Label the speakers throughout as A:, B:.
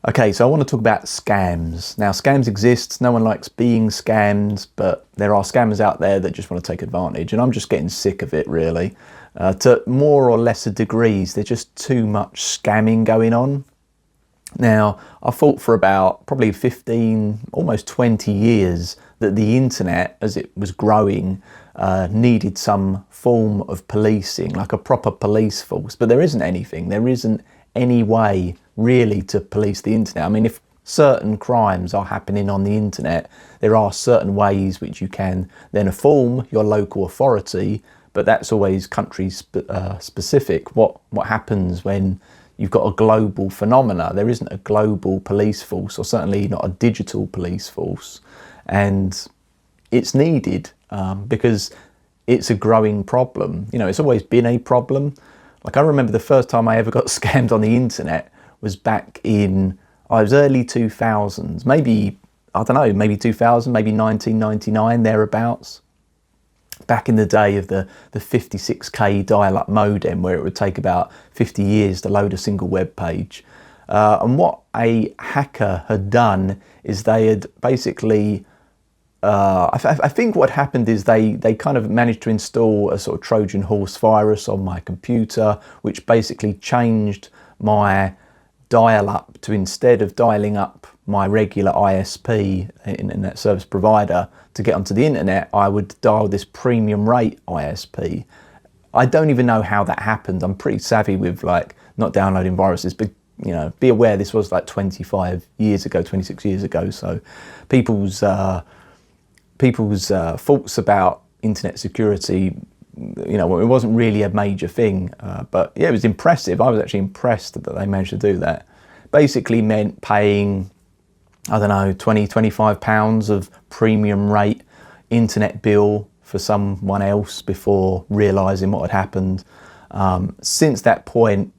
A: Okay, so I want to talk about scams. Now, scams exist. No one likes being scammed, but there are scammers out there that just want to take advantage, and I'm just getting sick of it, really. To more or lesser degrees, there's just too much scamming going on. Now, I thought for about probably 15, almost 20 years that the internet, as it was growing, needed some form of policing, like a proper police force. But there isn't anything. There isn't any way really to police the internet. I mean, if certain crimes are happening on the internet, there are certain ways which you can then inform your local authority, but that's always country specific. What happens when you've got a global phenomena? There isn't a global police force, or certainly not a digital police force, and it's needed because it's a growing problem. You know, it's always been a problem. Like, I remember the first time I ever got scammed on the internet was back in, I was early 2000s, maybe, I don't know, maybe 2000, maybe 1999, thereabouts. Back in the day of the 56k dial-up modem, where it would take about 50 years to load a single web page. And what a hacker had done is they had basically, I think what happened is they kind of managed to install a sort of Trojan horse virus on my computer, which basically changed my dial-up to, instead of dialing up my regular ISP, internet service provider, to get onto the internet, I would dial this premium rate ISP. I don't even know how that happened. I'm pretty savvy with like not downloading viruses, but you know, be aware this was like 25 years ago, 26 years ago. So people's thoughts about internet security, you know, it wasn't really a major thing, but yeah, it was impressive. I was actually impressed that they managed to do that. Basically meant paying, I don't know, 20, 25 pounds of premium rate internet bill for someone else before realising what had happened. Since that point,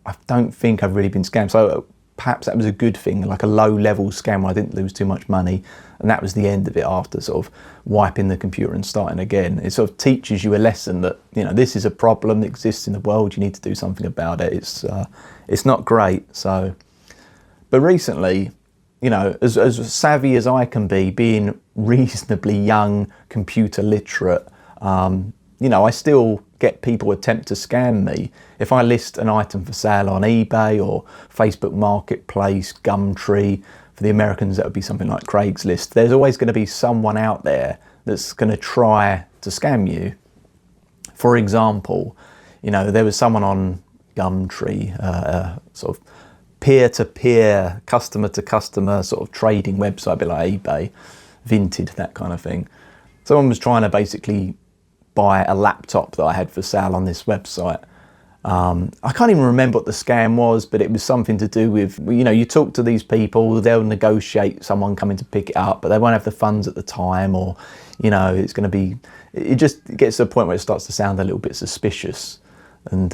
A: I don't think I've really been scammed. So perhaps that was a good thing, like a low-level scam where I didn't lose too much money, and that was the end of it after sort of wiping the computer and starting again. It sort of teaches you a lesson that, you know, this is a problem that exists in the world. You need to do something about it. It's not great. So, but recently, you know, as savvy as I can be, being reasonably young, computer literate, you know, I still get people attempt to scam me. If I list an item for sale on eBay or Facebook Marketplace, Gumtree, for the Americans that would be something like Craigslist, there's always going to be someone out there that's going to try to scam you. For example, you know, there was someone on Gumtree, sort of peer-to-peer, customer-to-customer sort of trading website, a bit like eBay, Vinted, that kind of thing. Someone was trying to basically buy a laptop that I had for sale on this website. I can't even remember what the scam was, but it was something to do with, you know, you talk to these people, they'll negotiate someone coming to pick it up, but they won't have the funds at the time, or, you know, it's going to be, it just gets to a point where it starts to sound a little bit suspicious. And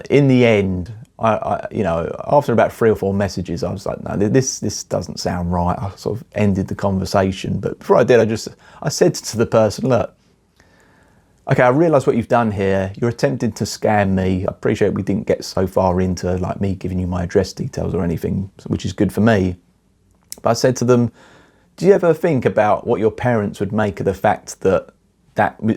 A: in the end, I you know, after about 3 or 4 messages, I was like, no, this doesn't sound right. I sort of ended the conversation. But before I did, I said to the person, look, okay, I realise what you've done here. You're attempting to scam me. I appreciate we didn't get so far into like me giving you my address details or anything, which is good for me. But I said to them, do you ever think about what your parents would make of the fact that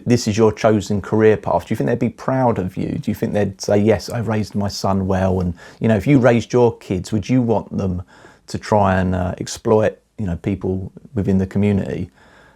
A: this is your chosen career path? Do you think they'd be proud of you? Do you think they'd say, yes, I raised my son well? And, you know, if you raised your kids, would you want them to try and exploit, you know, people within the community?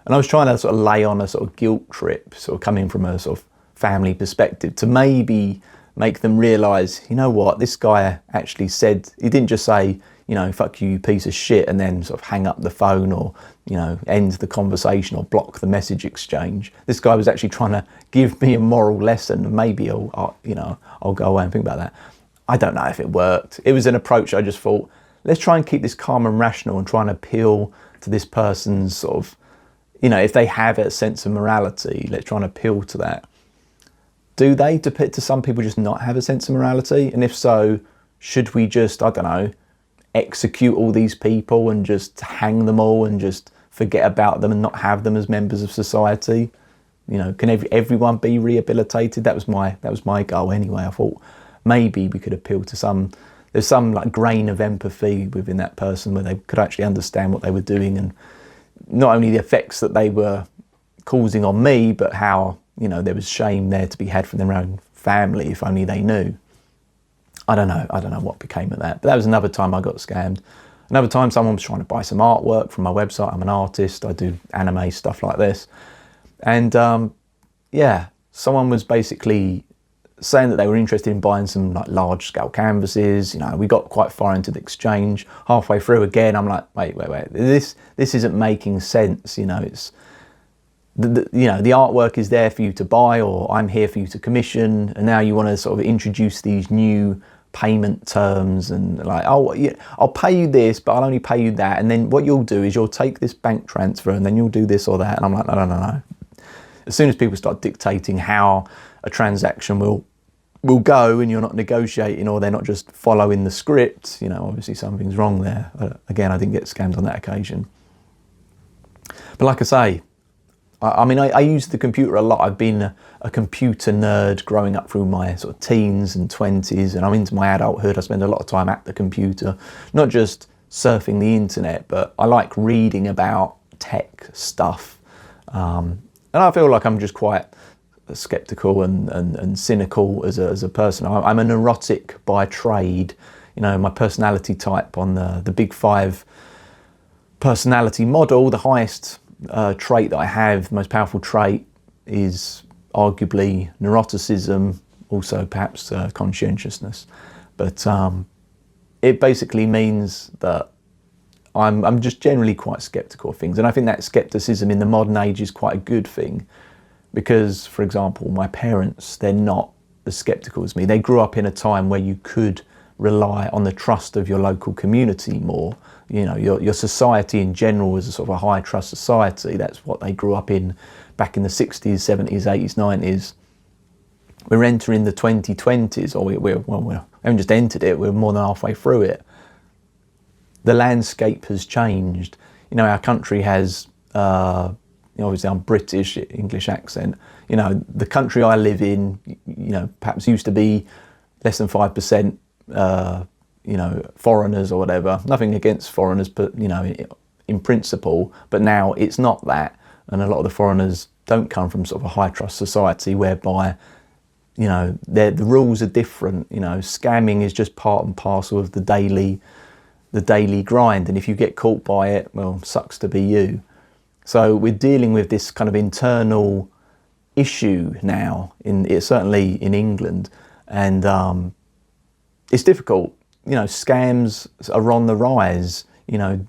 A: And I was trying to sort of lay on a sort of guilt trip, sort of coming from a sort of family perspective, to maybe make them realise, you know what, this guy actually said, he didn't just say, you know, fuck you, you piece of shit, and then sort of hang up the phone, or, you know, end the conversation or block the message exchange. This guy was actually trying to give me a moral lesson, and maybe I'll go away and think about that. I don't know if it worked. It was an approach I just thought, let's try and keep this calm and rational and try and appeal to this person's sort of, you know, if they have a sense of morality, let's try and appeal to that. Do they, to some people, just not have a sense of morality? And if so, should we just, I don't know, execute all these people and just hang them all and just forget about them and not have them as members of society? You know, can everyone be rehabilitated? That was my goal anyway. I thought maybe we could appeal to some. there's some like grain of empathy within that person where they could actually understand what they were doing, and not only the effects that they were causing on me, but how, you know, there was shame there to be had from their own family if only they knew. I don't know what became of that, but that was another time I got scammed. Another time someone was trying to buy some artwork from my website. I'm an artist, I do anime stuff like this, and yeah, someone was basically saying that they were interested in buying some like large scale canvases. You know, we got quite far into the exchange. Halfway through again, I'm like, wait, this isn't making sense. You know, it's you know, the artwork is there for you to buy, or I'm here for you to commission, and now you want to sort of introduce these new payment terms and like, oh yeah, I'll pay you this, but I'll only pay you that, and then what you'll do is you'll take this bank transfer and then you'll do this or that. And I'm like, no. As soon as people start dictating how a transaction will go, and you're not negotiating, or they're not just following the script, you know, obviously something's wrong there. Again, I didn't get scammed on that occasion. But like I say, I mean, I use the computer a lot. I've been a computer nerd growing up through my sort of teens and 20s, and I'm into my adulthood. I spend a lot of time at the computer, not just surfing the internet, but I like reading about tech stuff. And I feel like I'm just quite skeptical and cynical as a person. I'm a neurotic by trade. You know, my personality type on the Big Five personality model, the highest trait that I have, the most powerful trait, is arguably neuroticism, also perhaps conscientiousness. But it basically means that I'm just generally quite skeptical of things. And I think that skepticism in the modern age is quite a good thing, because, for example, my parents, they're not as skeptical as me. They grew up in a time where you could rely on the trust of your local community more. You know, your society in general was a sort of a high trust society. That's what they grew up in back in the 60s, 70s, 80s, 90s. We're entering the 2020s, or we haven't just entered it, we're more than halfway through it. The landscape has changed. You know, our country has, you know, obviously I'm British, English accent. You know, the country I live in, you know, perhaps used to be less than 5%, you know, foreigners or whatever. Nothing against foreigners, but, you know, in principle, but now it's not that. And a lot of the foreigners don't come from sort of a high trust society whereby, you know, the rules are different. You know, scamming is just part and parcel of the daily grind. And if you get caught by it, well, sucks to be you. So we're dealing with this kind of internal issue now, certainly in England. And it's difficult. You know, scams are on the rise. You know,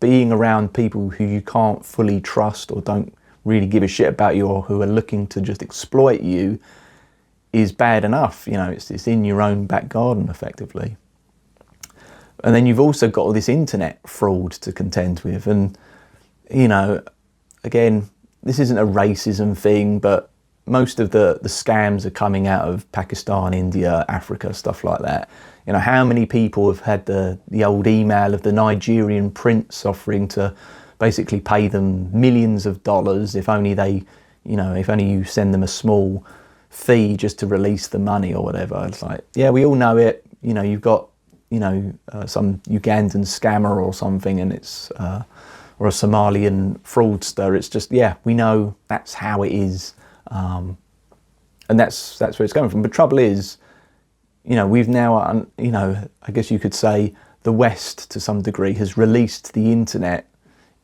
A: being around people who you can't fully trust or don't really give a shit about you, or who are looking to just exploit you, is bad enough. You know, it's in your own back garden, effectively. And then you've also got all this internet fraud to contend with. And, you know, again, this isn't a racism thing, but most of the scams are coming out of Pakistan, India, Africa, stuff like that. You know, how many people have had the old email of the Nigerian prince offering to basically pay them millions of dollars if only they, you know, if only you send them a small fee just to release the money or whatever. It's like, yeah, we all know it. You know, you've got, you know, some Ugandan scammer or something, and it's or a Somalian fraudster. It's just, yeah, we know that's how it is, and that's where it's coming from. But trouble is, you know, we've now, you know, I guess you could say the West to some degree has released the internet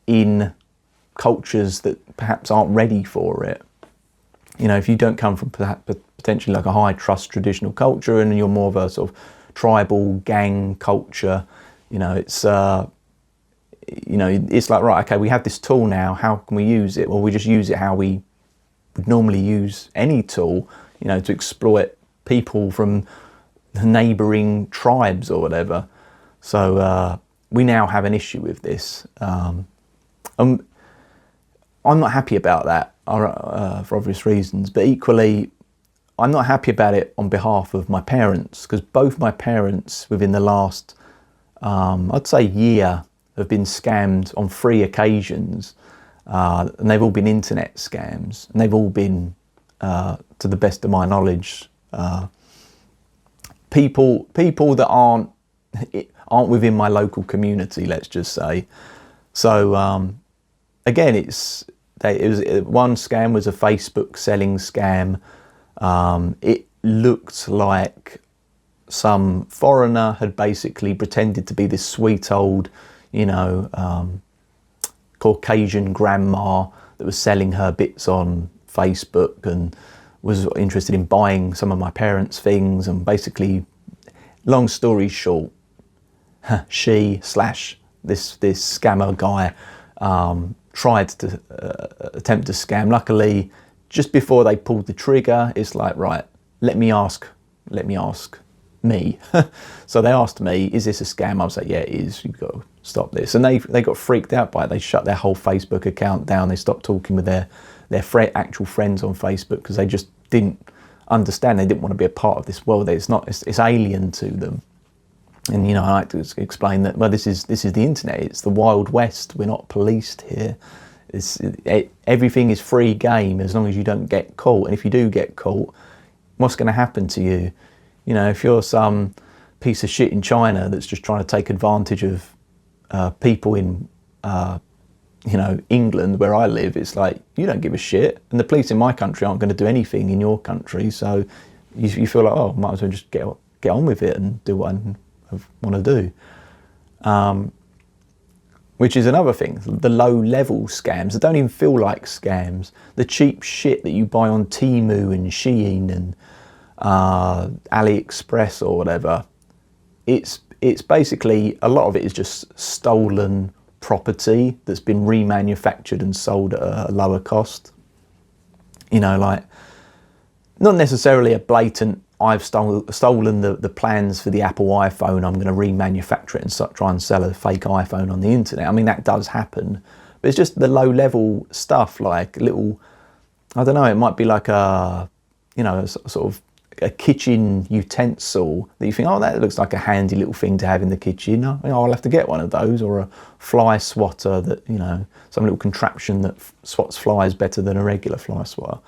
A: in cultures that perhaps aren't ready for it. You know, if you don't come from potentially like a high trust traditional culture, and you're more of a sort of tribal gang culture, you know, it's you know, it's like, right, okay, we have this tool now, how can we use it? Well, we just use it how we would normally use any tool, you know, to exploit people from the neighbouring tribes or whatever. So we now have an issue with this. I'm not happy about that for obvious reasons, but equally I'm not happy about it on behalf of my parents, because both my parents within the last I'd say year have been scammed on 3 occasions, and they've all been internet scams, and they've all been, to the best of my knowledge, people that aren't aren't within my local community, let's just say. So again, one scam was a Facebook selling scam. It looked like some foreigner had basically pretended to be this sweet old, Caucasian grandma that was selling her bits on Facebook and was interested in buying some of my parents' things. And basically, long story short, this scammer guy tried to attempt to scam. Luckily, just before they pulled the trigger, it's like, right, let me ask me. So they asked me, is this a scam? I was like, yeah, it is. You've got to stop this. And they got freaked out by it. They shut their whole Facebook account down. They stopped talking with their actual friends on Facebook because they just didn't understand. They didn't want to be a part of this world. It's alien to them. And I like to explain that, well, this is the internet. It's the Wild West. We're not policed here. Everything is free game as long as you don't get caught. And if you do get caught, what's going to happen to you? If you're some piece of shit in China that's just trying to take advantage of people in, England, where I live, it's like, you don't give a shit. And the police in my country aren't going to do anything in your country. So you feel like, oh, might as well just get on with it and do what I want to do. Which is another thing, the low-level scams that don't even feel like scams. The cheap shit that you buy on Temu and Shein and AliExpress or whatever. It's basically, a lot of it is just stolen property that's been remanufactured and sold at a lower cost. Like, not necessarily a blatant, I've stolen the plans for the Apple iPhone, I'm going to remanufacture it and try and sell a fake iPhone on the internet. I mean, that does happen. But it's just the low-level stuff, like little, I don't know, it might be like a sort of a kitchen utensil that you think, oh, that looks like a handy little thing to have in the kitchen. I'll have to get one of those, or a fly swatter that, some little contraption that swats flies better than a regular fly swatter.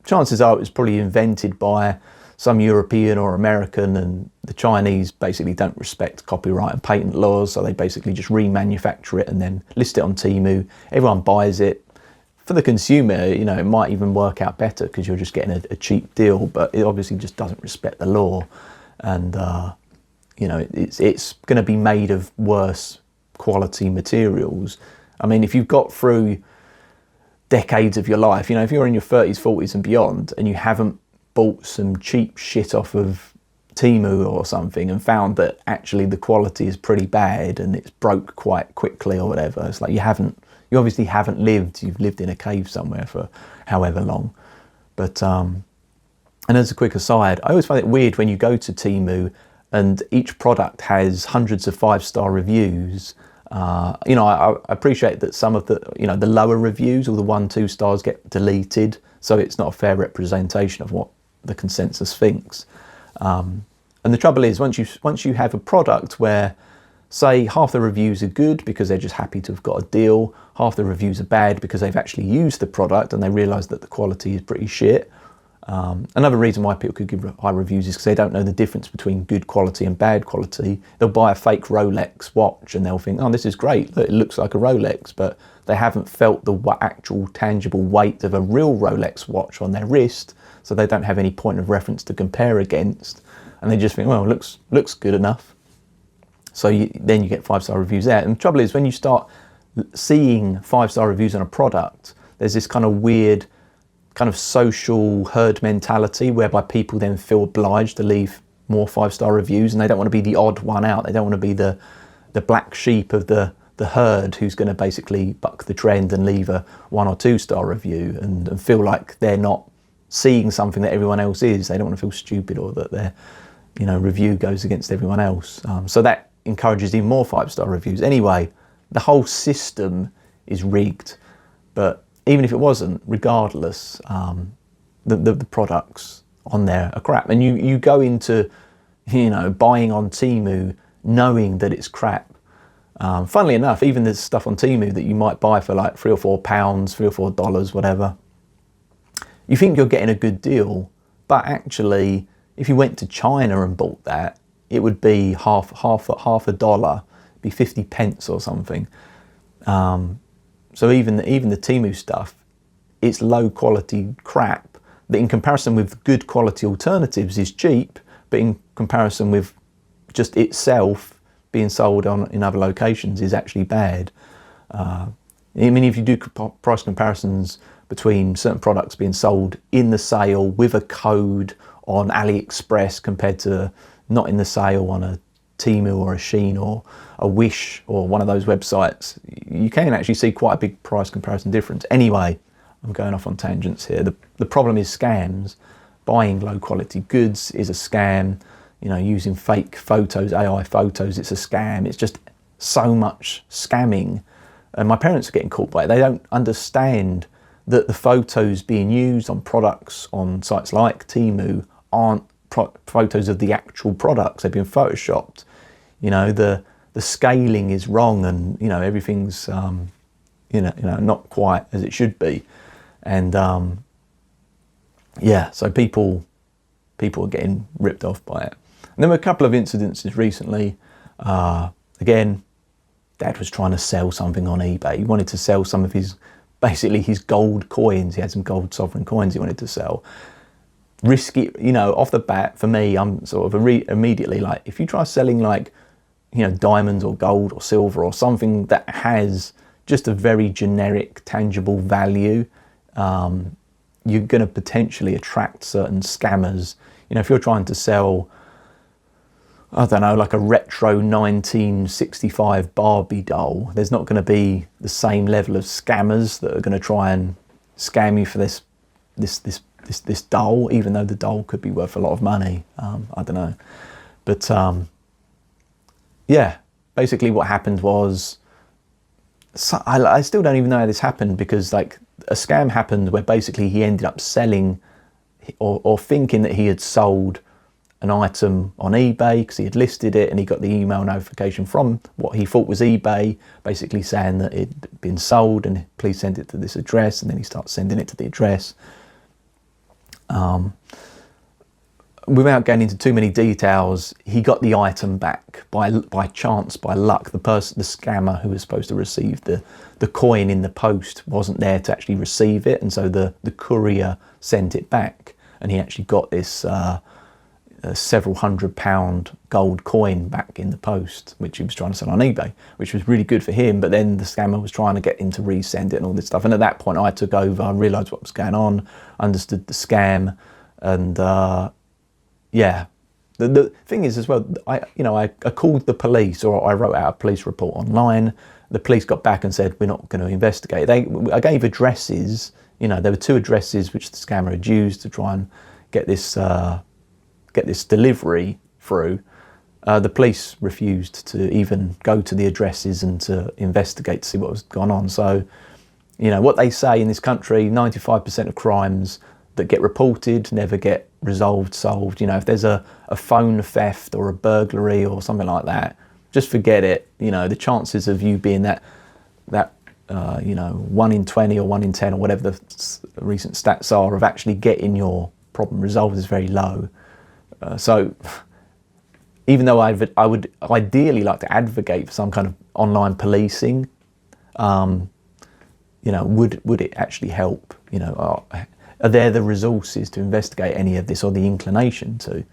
A: Chances are it was probably invented by some European or American, and the Chinese basically don't respect copyright and patent laws, so they basically just remanufacture it and then list it on Temu. Everyone buys it. For the consumer, it might even work out better because you're just getting a cheap deal, but it obviously just doesn't respect the law. And, it's going to be made of worse quality materials. I mean, if you've got through decades of your life, if you're in your 30s, 40s and beyond, and you haven't bought some cheap shit off of Temu or something and found that actually the quality is pretty bad and it's broke quite quickly or whatever, it's like you obviously haven't you've lived in a cave somewhere for however long. But, and as a quick aside, I always find it weird when you go to Temu and each product has hundreds of 5-star reviews. I appreciate that some of the lower reviews or the 1-2 stars get deleted, so it's not a fair representation of what the consensus thinks. And the trouble is, once you have a product where, say, half the reviews are good because they're just happy to have got a deal, half the reviews are bad because they've actually used the product and they realise that the quality is pretty shit. Another reason why people could give high reviews is because they don't know the difference between good quality and bad quality. They'll buy a fake Rolex watch and they'll think, oh, this is great, it looks like a Rolex, but they haven't felt the actual tangible weight of a real Rolex watch on their wrist, so they don't have any point of reference to compare against, and they just think, well, it looks good enough. So then you get 5-star reviews there. And the trouble is, when you start seeing 5-star reviews on a product, there's this kind of weird kind of social herd mentality whereby people then feel obliged to leave more 5-star reviews, and they don't want to be the odd one out. They don't want to be the black sheep of the herd who's going to basically buck the trend and leave a 1 or 2-star review and feel like they're not seeing something that everyone else is. They don't want to feel stupid or that their review goes against everyone else. So that encourages even more 5-star reviews. Anyway, the whole system is rigged, but even if it wasn't, regardless, the products on there are crap. And you go into, buying on Temu knowing that it's crap. Funnily enough, even the stuff on Temu that you might buy for like £3 or £4, $3 or $4, whatever, you think you're getting a good deal, but actually, if you went to China and bought that, it would be half a dollar, be 50 pence or something. So even the Temu stuff, it's low quality crap that in comparison with good quality alternatives is cheap, but in comparison with just itself being sold in other locations is actually bad. I mean, if you do price comparisons between certain products being sold in the sale with a code on AliExpress compared to not in the sale on a Temu or a Shein or a Wish or one of those websites, you can actually see quite a big price comparison difference. Anyway, I'm going off on tangents here. The problem is scams. Buying low quality goods is a scam. You know, using fake photos, AI photos, it's a scam. It's just so much scamming. And my parents are getting caught by it. They don't understand that the photos being used on products on sites like Temu aren't photos of the actual products. They've been photoshopped. You know, the scaling is wrong, and you know everything's you know not quite as it should be. And yeah, so people are getting ripped off by it. And there were a couple of incidences recently. Again, Dad was trying to sell something on eBay. He wanted to sell some of basically his gold coins. He had some gold sovereign coins he wanted to sell. Risky, you know, off the bat, for me, I'm sort of immediately like, if you try selling like, you know, diamonds or gold or silver or something that has just a very generic, tangible value, you're going to potentially attract certain scammers. You know, if you're trying to sell, I don't know, like a retro 1965 Barbie doll, there's not going to be the same level of scammers that are going to try and scam you for this doll, even though the doll could be worth a lot of money. I don't know. But yeah, basically what happened was, so I still don't even know how this happened, because like a scam happened where basically he ended up selling or thinking that he had sold an item on eBay because he had listed it, and he got the email notification from what he thought was eBay, basically saying that it had been sold and please send it to this address, and then he starts sending it to the address. Without getting into too many details, he got the item back by chance, by luck. The scammer who was supposed to receive the coin in the post wasn't there to actually receive it, and so the courier sent it back, and he actually got this several £100 gold coin back in the post, which he was trying to sell on eBay, which was really good for him. But then the scammer was trying to get him to resend it and all this stuff. And at that point I took over, I realised what was going on, understood the scam, and yeah. The thing is as well, I called the police, or I wrote out a police report online. The police got back and said, we're not going to investigate. I gave addresses, you know, there were 2 addresses which the scammer had used to try and get this delivery through. The police refused to even go to the addresses and to investigate to see what was going on. So, you know, what they say in this country, 95% of crimes that get reported never get resolved, solved. You know, if there's a phone theft or a burglary or something like that, just forget it. You know, the chances of you being that you know, 1 in 20 or 1 in 10 or whatever the recent stats are of actually getting your problem resolved is very low. So even though I would ideally like to advocate for some kind of online policing, you know, would it actually help? You know, are there the resources to investigate any of this, or the inclination to?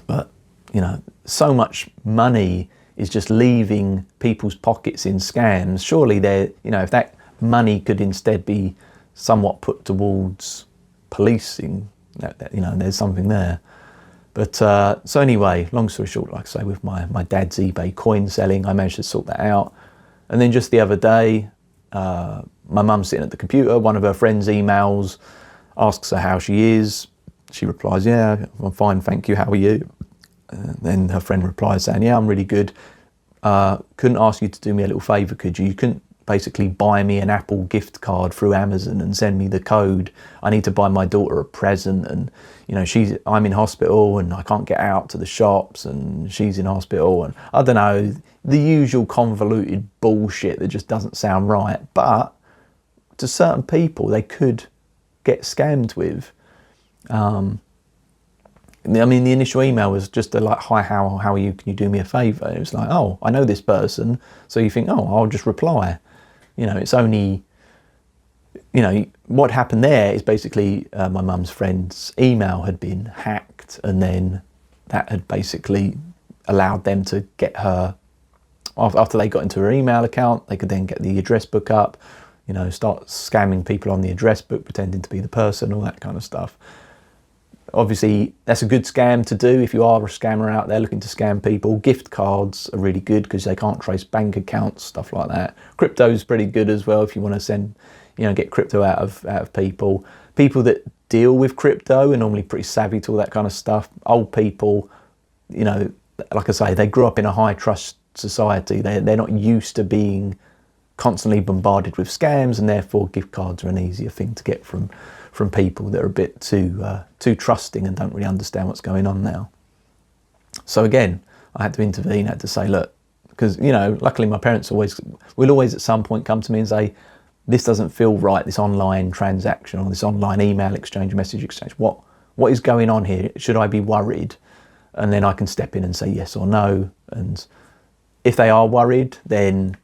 A: But, you know, so much money is just leaving people's pockets in scams. Surely you know, if that money could instead be somewhat put towards policing, you know, there's something there. But so anyway, long story short, like I say, with my dad's eBay coin selling, I managed to sort that out. And then just the other day, my mum's sitting at the computer, one of her friends emails, asks her how she is. She replies, yeah, I'm fine, thank you, how are you? And then her friend replies saying, yeah, I'm really good. Couldn't ask you to do me a little favour, could you? You couldn't basically buy me an Apple gift card through Amazon and send me the code. I need to buy my daughter a present, and you know, I'm in hospital and I can't get out to the shops, and she's in hospital, and I don't know, the usual convoluted bullshit that just doesn't sound right. But to certain people, they could get scammed with. I mean, the initial email was just a like, hi, how are you? Can you do me a favour? It was like, oh, I know this person. So you think, oh, I'll just reply. You know, it's only, you know, what happened there is basically my mum's friend's email had been hacked, and then that had basically allowed them to get her, after they got into her email account, they could then get the address book up, you know, start scamming people on the address book, pretending to be the person, all that kind of stuff. Obviously, that's a good scam to do if you are a scammer out there looking to scam people. Gift cards are really good because they can't trace bank accounts, stuff like that. Crypto's pretty good as well if you want to send, you know, get crypto out of people. People that deal with crypto are normally pretty savvy to all that kind of stuff. Old people, you know, like I say, they grew up in a high trust society. They're not used to being constantly bombarded with scams, and therefore gift cards are an easier thing to get from people that are a bit too trusting and don't really understand what's going on now. So again, I had to intervene, had to say, look, because, you know, luckily my parents will always at some point come to me and say, this doesn't feel right, this online transaction or this online email exchange, message exchange. What is going on here? Should I be worried? And then I can step in and say yes or no. And if they are worried, then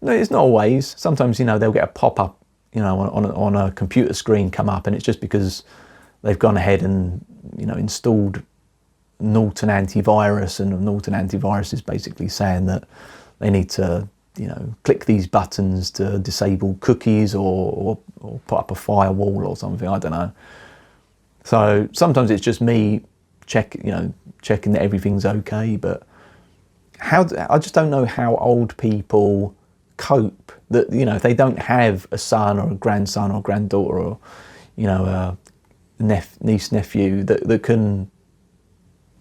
A: no, it's not always. Sometimes, you know, they'll get a pop-up, you know, on a computer screen come up, and it's just because they've gone ahead and, you know, installed Neurotic antivirus, and Neurotic antivirus is basically saying that they need to, you know, click these buttons to disable cookies or put up a firewall or something, I don't know. So sometimes it's just me checking that everything's okay, but I just don't know how old people cope, that, you know, if they don't have a son or a grandson or granddaughter or, you know, a niece, nephew that can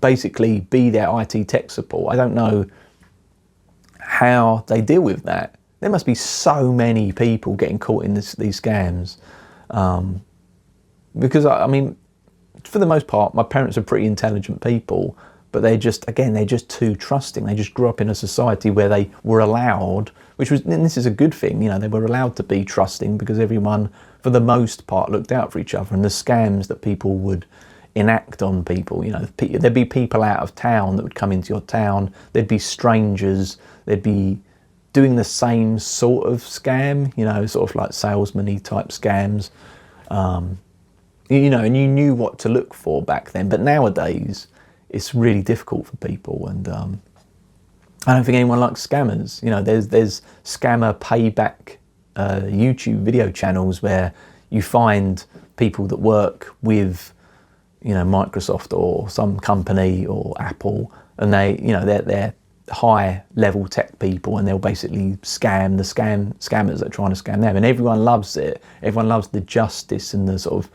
A: basically be their IT tech support. I don't know how they deal with that. There must be so many people getting caught in these scams, because I mean, for the most part, my parents are pretty intelligent people, but they're just too trusting. They just grew up in a society where they were allowed, and this is a good thing, you know, they were allowed to be trusting because everyone, for the most part, looked out for each other. And the scams that people would enact on people, you know, there'd be people out of town that would come into your town, there'd be strangers, they'd be doing the same sort of scam, you know, sort of like salesman-y type scams, you know, and you knew what to look for back then. But nowadays, it's really difficult for people, and I don't think anyone likes scammers. You know, there's scammer payback YouTube video channels where you find people that work with, you know, Microsoft or some company or Apple, and they're high level tech people, and they'll basically scam the scammers that are trying to scam them, and everyone loves it. Everyone loves the justice and the sort of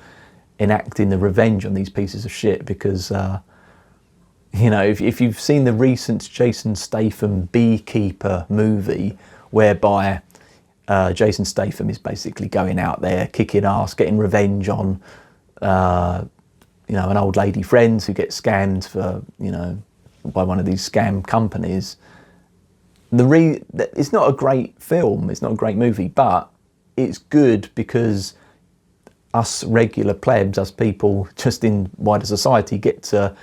A: enacting the revenge on these pieces of shit, because you know, if you've seen the recent Jason Statham Beekeeper movie, whereby Jason Statham is basically going out there kicking ass, getting revenge on you know, an old lady friend who gets scammed for, you know, by one of these scam companies. It's not a great film, it's not a great movie, but it's good because us regular plebs, us people just in wider society, get to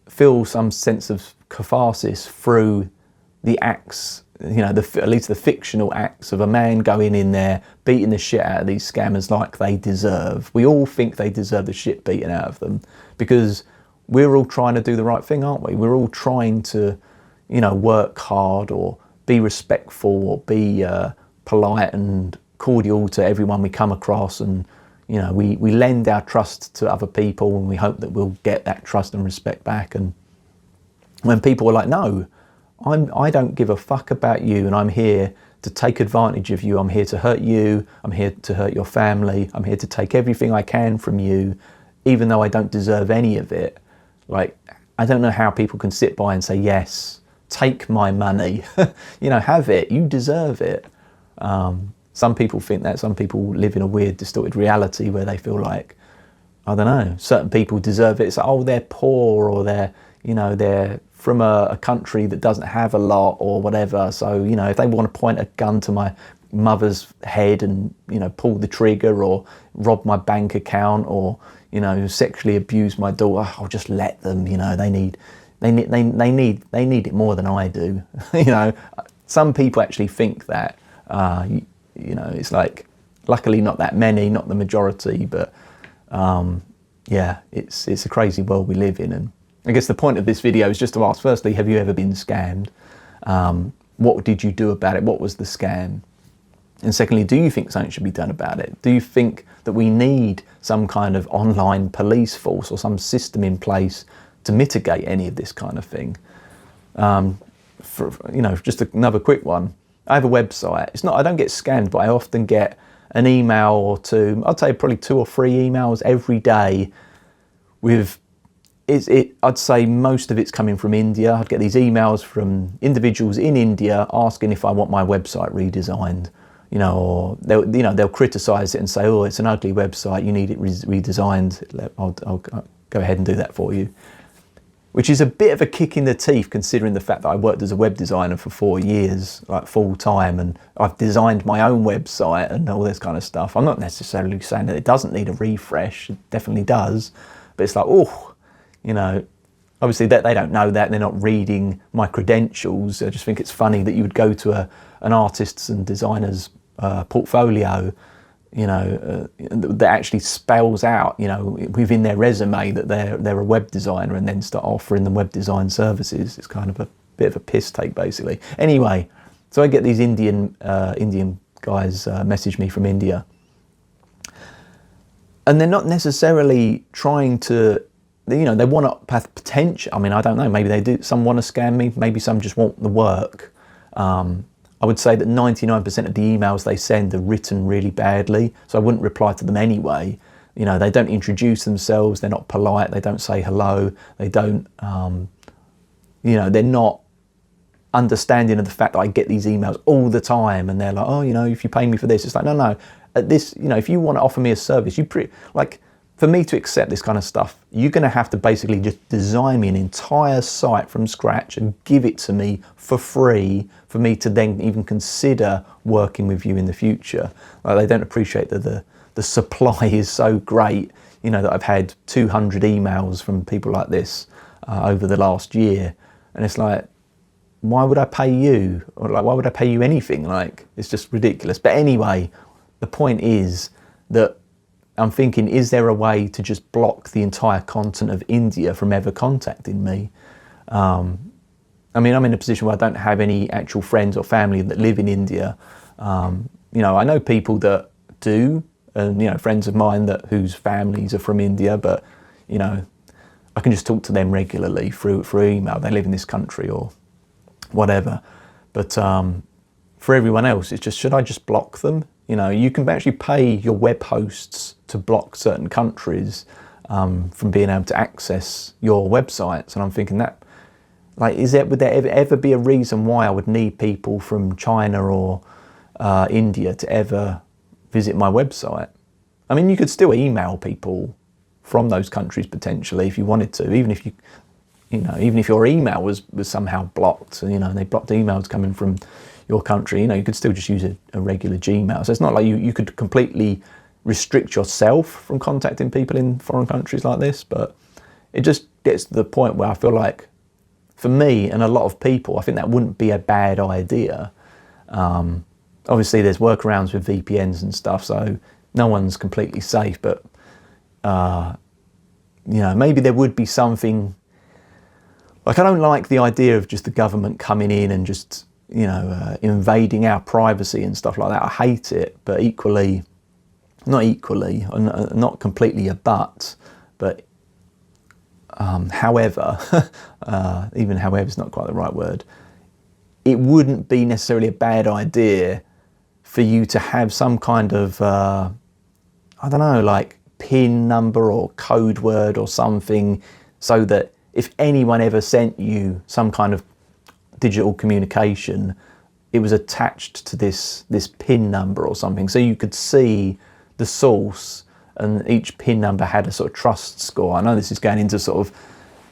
A: feel some sense of catharsis through the acts, you know, at least the fictional acts of a man going in there, beating the shit out of these scammers like they deserve. We all think they deserve the shit beaten out of them because we're all trying to do the right thing, aren't we? We're all trying to, you know, work hard or be respectful or be polite and cordial to everyone we come across, and you know, we lend our trust to other people and we hope that we'll get that trust and respect back. And when people are like, no, I don't give a fuck about you, and I'm here to take advantage of you, I'm here to hurt you, I'm here to hurt your family, I'm here to take everything I can from you, even though I don't deserve any of it. Like, I don't know how people can sit by and say, yes, take my money, you know, have it, you deserve it. Some people think that. Some people live in a weird, distorted reality where they feel like, I don't know, certain people deserve it. It's like, oh, they're poor, or they're, you know, they're from a country that doesn't have a lot or whatever. So, you know, if they want to point a gun to my mother's head and, you know, pull the trigger or rob my bank account or, you know, sexually abuse my daughter, I'll just let them, you know, they need it more than I do. You know, some people actually think that, you know, it's like, luckily not that many, not the majority, but yeah, it's a crazy world we live in. And I guess the point of this video is just to ask, firstly, have you ever been scammed? What did you do about it? What was the scam? And secondly, do you think something should be done about it? Do you think that we need some kind of online police force or some system in place to mitigate any of this kind of thing? You know, just another quick one. I have a website. It's not, I don't get scammed, but I often get an email or two. I'd say probably 2 or 3 emails every day with, I'd say most of it's coming from India. I'd get these emails from individuals in India asking if I want my website redesigned. You know, or they'll criticise it and say, oh, it's an ugly website, you need it redesigned. I'll go ahead and do that for you. Which is a bit of a kick in the teeth, considering the fact that I worked as a web designer for 4 years, like full time, and I've designed my own website and all this kind of stuff. I'm not necessarily saying that it doesn't need a refresh, it definitely does, but it's like, oh, you know, obviously they don't know that, they're not reading my credentials. I just think it's funny that you would go to an artist's and designer's portfolio, you know, that actually spells out, you know, within their resume that they're a web designer, and then start offering them web design services. It's kind of a bit of a piss take, basically. Anyway, so I get these Indian guys message me from India, and they're not necessarily trying to, you know, they want to have potential. I mean, I don't know, maybe they do. Some want to scam me, maybe some just want the work. I would say that 99% of the emails they send are written really badly, so I wouldn't reply to them anyway. You know, they don't introduce themselves, they're not polite, they don't say hello, they don't, you know, they're not understanding of the fact that I get these emails all the time, and they're like, oh, you know, if you pay me for this, it's like, no, at this, you know, if you want to offer me a service, like, for me to accept this kind of stuff, you're going to have to basically just design me an entire site from scratch and give it to me for free for me to then even consider working with you in the future. Like, they don't appreciate that the supply is so great, you know, that I've had 200 emails from people like this over the last year. And it's like, why would I pay you? Or like, why would I pay you anything? Like, it's just ridiculous. But anyway, the point is that I'm thinking, is there a way to just block the entire continent of India from ever contacting me? I mean, I'm in a position where I don't have any actual friends or family that live in India. You know, I know people that do, and, you know, friends of mine whose families are from India, but, you know, I can just talk to them regularly through email. They live in this country or whatever. But for everyone else, it's just, should I just block them? You know, you can actually pay your web hosts to block certain countries from being able to access your websites. And I'm thinking that, like, would there ever be a reason why I would need people from China or India to ever visit my website? I mean, you could still email people from those countries potentially if you wanted to, even if even if your email was somehow blocked, you know, and they blocked emails coming from your country, you know, you could still just use a regular Gmail. So it's not like you could completely restrict yourself from contacting people in foreign countries like this, but it just gets to the point where I feel like, for me and a lot of people, I think that wouldn't be a bad idea. Obviously there's workarounds with VPNs and stuff, so no one's completely safe, but you know, maybe there would be something. Like, I don't like the idea of just the government coming in and just, you know, invading our privacy and stuff like that. I hate it, but not completely a but however, even however is not quite the right word, it wouldn't be necessarily a bad idea for you to have some kind of, I don't know, like PIN number or code word or something, so that if anyone ever sent you some kind of digital communication, it was attached to this PIN number or something, so you could see the source, and each PIN number had a sort of trust score. I know this is going into sort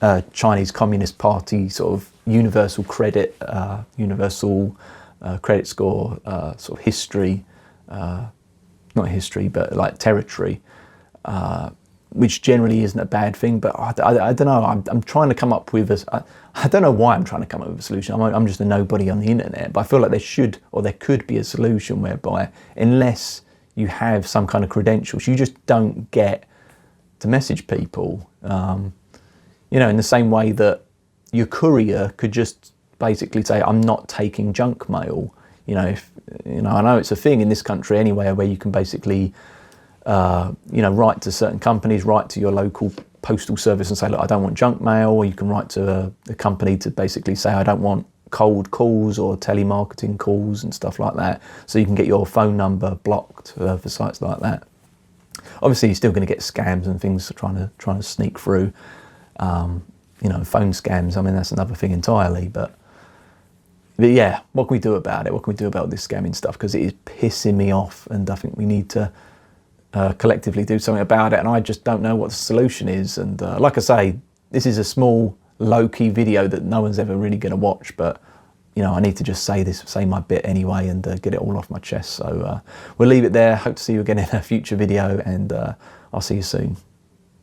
A: of Chinese Communist Party sort of universal credit score, sort of history, not history, but like territory. which generally isn't a bad thing, but I don't know, I'm trying to come up with I don't know why I'm trying to come up with a solution. I'm just a nobody on the internet, but I feel like there could be a solution whereby, unless you have some kind of credentials, you just don't get to message people. You know, in the same way that your courier could just basically say, I'm not taking junk mail. You know, I know it's a thing in this country anyway, where you can basically, you know, write to certain companies, write to your local postal service and say, look, I don't want junk mail. Or you can write to a company to basically say, I don't want cold calls or telemarketing calls and stuff like that. So you can get your phone number blocked for sites like that. Obviously, you're still going to get scams and things trying to sneak through. You know, phone scams. I mean, that's another thing entirely. But yeah, what can we do about it? What can we do about this scamming stuff? Because it is pissing me off, and I think we need to collectively do something about it. And I just don't know what the solution is. And like I say, this is a small, low-key video that no one's ever really going to watch. But you know, I need to just say my bit anyway, and get it all off my chest. So we'll leave it there. Hope to see you again in a future video, and I'll see you soon.